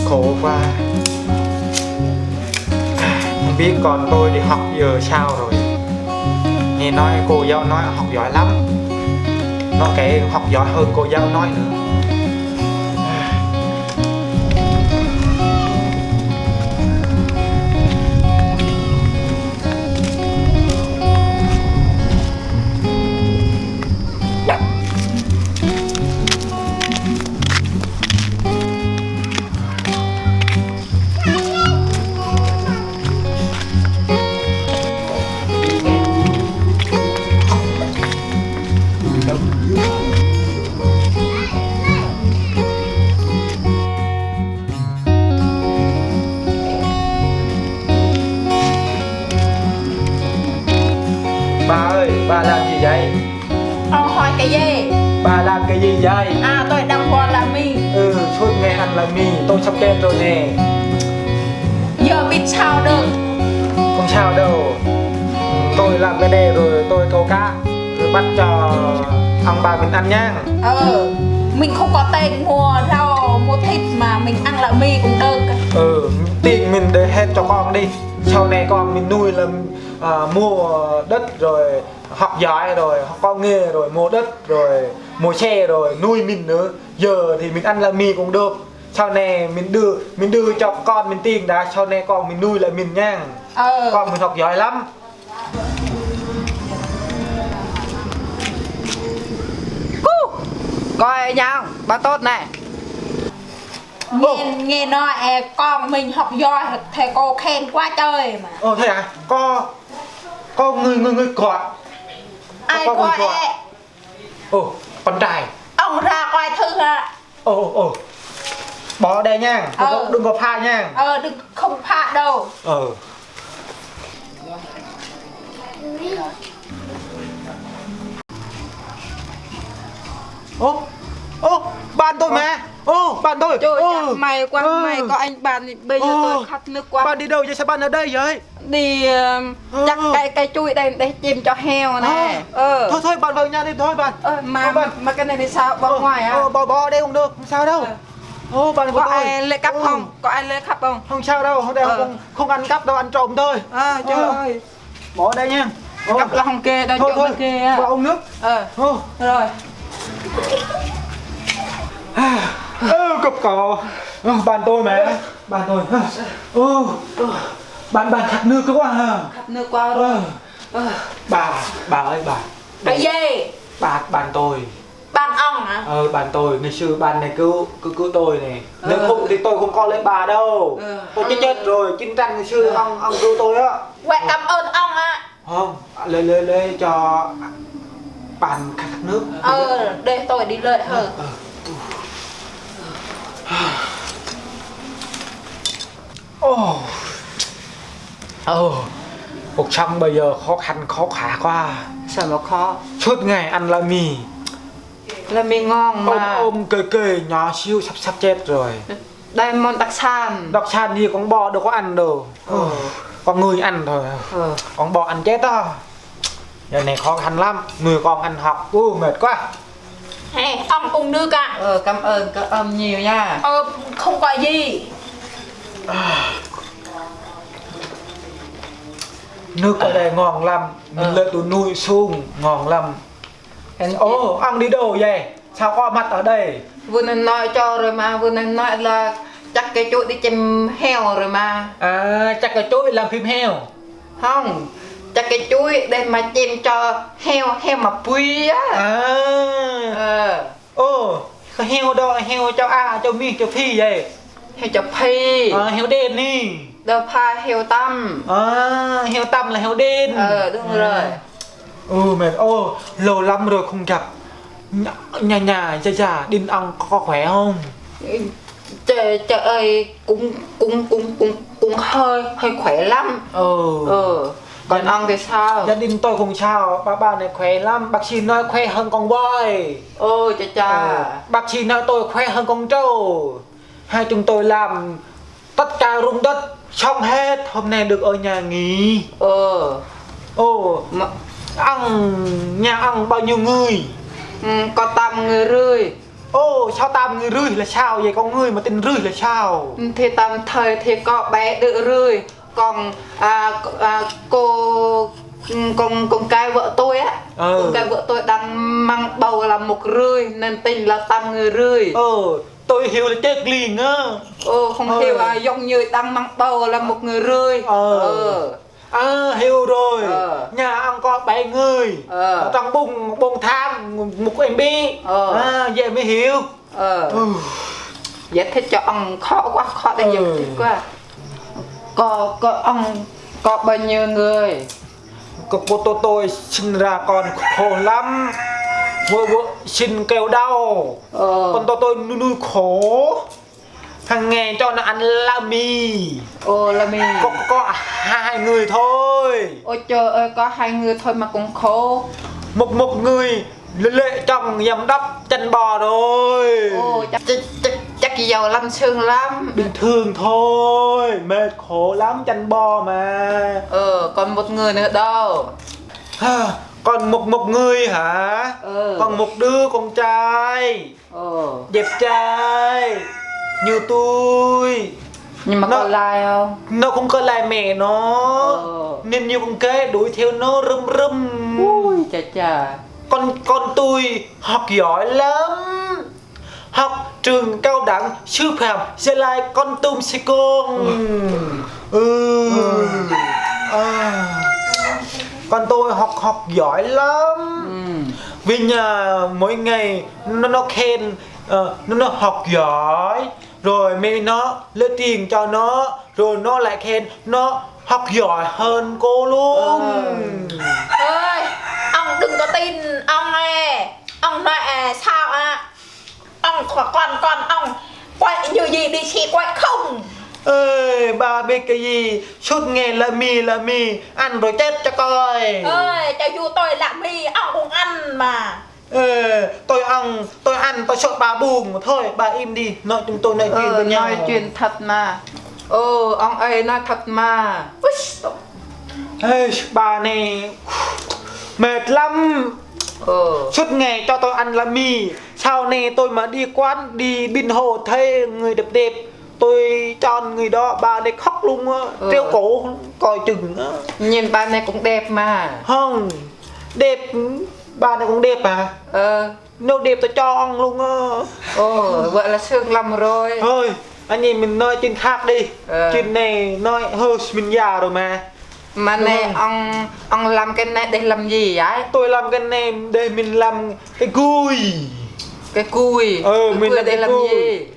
khổ quá. Không biết con tôi đi học giờ sao rồi. Nghe nói cô giáo nói học giỏi lắm. Nó kể học giỏi hơn cô giáo nói nữa. Ba ơi, ba làm gì vậy? Ông hỏi cái gì? Ba làm cái gì vậy? À, tôi đang qua làm mì. Suốt ngày ăn làm mì, tôi sắp chết rồi nè. Giờ biết sao được. Không sao đâu. Tôi làm cái này rồi tôi câu cá, rồi bắt cho ông bà mình ăn nhá. Mình không có tiền mua rau, mua thịt mà mình ăn lại mì cũng được. Tiền mình để hết cho con đi. Sau này con mình nuôi là mua đất rồi học giỏi rồi học có nghề rồi mua đất rồi mua xe rồi nuôi mình nữa. Giờ thì mình ăn là mì cũng được. Sau này mình đưa cho con mình tiền đã, sau này con mình nuôi lại mình nha. Con mình học giỏi lắm. Coi nhau, ba tốt này. Nghe nói con mình học giỏi, thầy cô khen quá trời mà. Thế à? Có người gọi. Ai gọi Con trai. ông ra coi thư hả? Bỏ đây nha, đừng có pha nha. Đừng không pha đâu. Bạn tôi mà. Bạn tôi. Trời ơi, may quá, may có anh bạn thì bây giờ tôi khát nước quá. Bạn đi đâu vậy? Sao bạn ở đây vậy? Đi chắc cây chui đây để chìm cho heo nè. Thôi bạn vào nhà đi thôi bạn. Mà cái này thì sao? Bỏ ngoài à? Bỏ đây không được, không sao đâu. Bạn của Có tôi. ai lấy cắp không? Có ai lấy cắp không? Không sao đâu, không ăn cắp đâu, ăn trộm thôi. Trời ơi. Bỏ đây nha. Cắp là không kê đâu, Thôi, kê. vào ống nước. Rồi. Cặp cỏ. Bạn tôi mà. Bạn tôi. Bạn khát nước quá hả? Khát nước quá rồi. Bà ơi bà. Cái gì? Bạn tôi. Bạn ông hả? Bạn tôi, ngày xưa bạn này cứu tôi này. Nếu không thì tôi không có lấy bà đâu. Tôi chết rồi, chiến tranh ngày xưa ông cứu tôi á. Quẹ cảm ơn ông á. Không, lấy cho bạn khát nước. Để tôi đi lợi hơn. Cuộc sống bây giờ khó khăn khó khả quá. Sao mà khó? Suốt ngày ăn là mì. Là mì ngon mà. Ôm kề nhỏ xíu sắp chết rồi. Đây món đặc sản. Đặc sản gì con bò đâu có ăn đâu. Con người ăn thôi. Con bò ăn chết đó. Giờ này khó khăn lắm. Người con ăn học mệt quá. Ông cùng nước à? Cảm ơn nhiều nha. Không có gì. Nước ở đây ngon lắm. Mình lên tụi nuôi xuống ngon lắm. Ăn đi đâu vậy? Sao có mặt ở đây? Vừa nên nói cho rồi mà, vừa nên nói là chắc cái chuỗi đi chim heo rồi mà. Chắc cái chuỗi làm phim heo. Không, chắc cái chuỗi để mà chim cho heo mà quý á. Cái heo đó, heo cho A, cho Mi, cho Phi vậy. Heo cho Phi. Heo đen đi. Đâu phải heo tâm. Heo tâm là heo đen. Đúng rồi. Mệt. Lâu lắm rồi không gặp. Nhà già Đinh ông có khỏe không? Trời ơi, cũng hơi khỏe lắm. Còn ông thì sao? Gia đình tôi không sao, bà này khỏe lắm. Bác sĩ nói khỏe hơn con voi. Chà. Bác sĩ nói tôi khỏe hơn con trâu. Hai chúng tôi làm tất cả ruộng đất xong hết. Hôm nay được ở nhà nghỉ. Nhà ông bao nhiêu người? Có 8 người rưỡi. Ô sao tam người rươi là sao vậy, con người mà tên rươi là sao? Thì tầm thời thì có bé đỡ rươi. Còn cô con cái vợ tôi á, con cái vợ tôi đang mang bầu là một rươi nên tên là tam người rươi. Tôi hiểu là chết liền á. Không hiểu à, giống như đang mang bầu là một người rươi. Hiểu rồi. Nhà ông có 7 người trong bông tham một em bé. Vậy mới hiểu. Giải thích cho ông khó quá, khó để giải thích quá. Có ông có bao nhiêu người? Tôi sinh ra con khổ lắm. Vợ sinh kêu đau. Con tôi nuôi khổ. Hàng ngày cho nó ăn la mì. La mì. Có 2 người thôi. Ôi trời ơi, có 2 người thôi mà cũng khổ. Một người lệ chồng giám đốc chân bò rồi. Chắc giàu lắm xương lắm. Bình thường thôi, mệt khổ lắm chân bò mà. Còn một người nữa đâu? Còn một người hả? Còn một đứa con trai. Đẹp trai như tôi. Nhưng mà có lai không? Nó không có lai mẹ nó. Nên nhiều con kế đuổi theo nó râm. Ui chà. Con tôi học giỏi lắm. Học trường cao đẳng sư phạm Gia Lai Con Tum Sê Công. Con tôi học giỏi lắm. Vì nhà mỗi ngày nó khen nó học giỏi. Rồi mẹ nó lấy tiền cho nó. Rồi nó lại khen nó học giỏi hơn cô luôn. Ơi, ông đừng có tin ông này. Ông nói sao ông còn ông quay như gì đi xe quay không? Ơi bà biết cái gì, suốt ngày là mì ăn rồi chết cho coi. Ơi cho dù tôi là mì ông cũng ăn mà. Tôi ăn tôi sợ bà buồn mà thôi bà im đi, nói chúng tôi nói chuyện với nhau. Nói chuyện thật mà. Ông ấy nói thật mà. Bà này mệt lắm. Suốt ngày cho tôi ăn là mì. Sau này tôi mà đi quán đi bên hồ thấy người đẹp đẹp, tôi cho người đó bà này khóc luôn á. Treo cổ coi chừng á. Nhìn bà này cũng đẹp mà. Không đẹp, bà này cũng đẹp à? Nếu đẹp tôi cho ông luôn á. Vậy là sương lầm rồi. Thôi anh nhìn mình nói chuyện khác đi. Chuyện này nói hơi mình già rồi mà. Mà này ông làm cái này để làm gì vậy? Tôi làm cái này để mình làm cái cùi. Cái cùi? Mình làm để làm gì?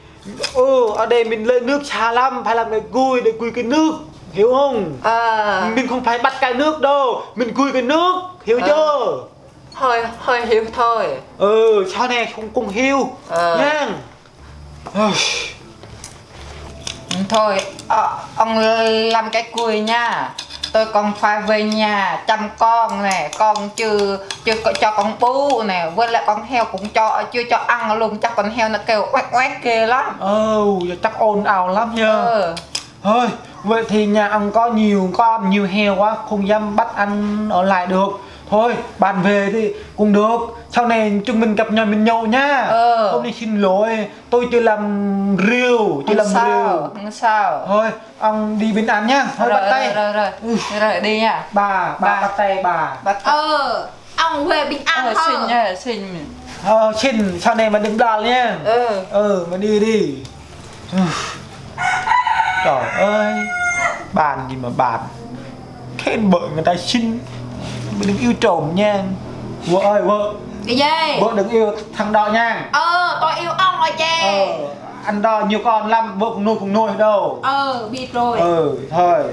Ở đây mình lấy nước trà lắm, phải làm cái cùi để cùi cái nước, hiểu không? Mình không phải bắt cái nước đâu, mình cùi cái nước, hiểu chưa? Hơi hiểu thôi. Sau này không hiểu nha. Thôi ông làm cái cùi nha. Tôi còn phải về nhà chăm con nè, con chưa cho con bú nè, với lại con heo cũng chưa cho ăn luôn, chắc con heo nó kêu oét kê lắm. Chắc ồn ào lắm nha. Thôi vậy thì nhà ông có nhiều con nhiều heo quá không dám bắt ăn ở lại được. Thôi bạn về thì cũng được, sau này chúng mình gặp nhau mình nhậu nhá. Hôm nay xin lỗi, tôi chưa làm rượu, Không sao. Thôi ông đi bên ăn nhá. Thôi bắt tay. Rồi đi nha. Bà bắt tay bà. Ông về bình an thôi. Xin nha, xin. Xin sau này mà đừng đòn nha. Mà đi. Trời ơi, bàn gì mà bàn, khen bởi người ta xinh, đừng yêu trộm nha. Vợ ơi vợ. Cái gì? Vợ đừng yêu thằng đó nha. Tôi yêu ông rồi chê. Ăn đo nhiều con lắm, vợ cũng nuôi đâu. Biết rồi. Thôi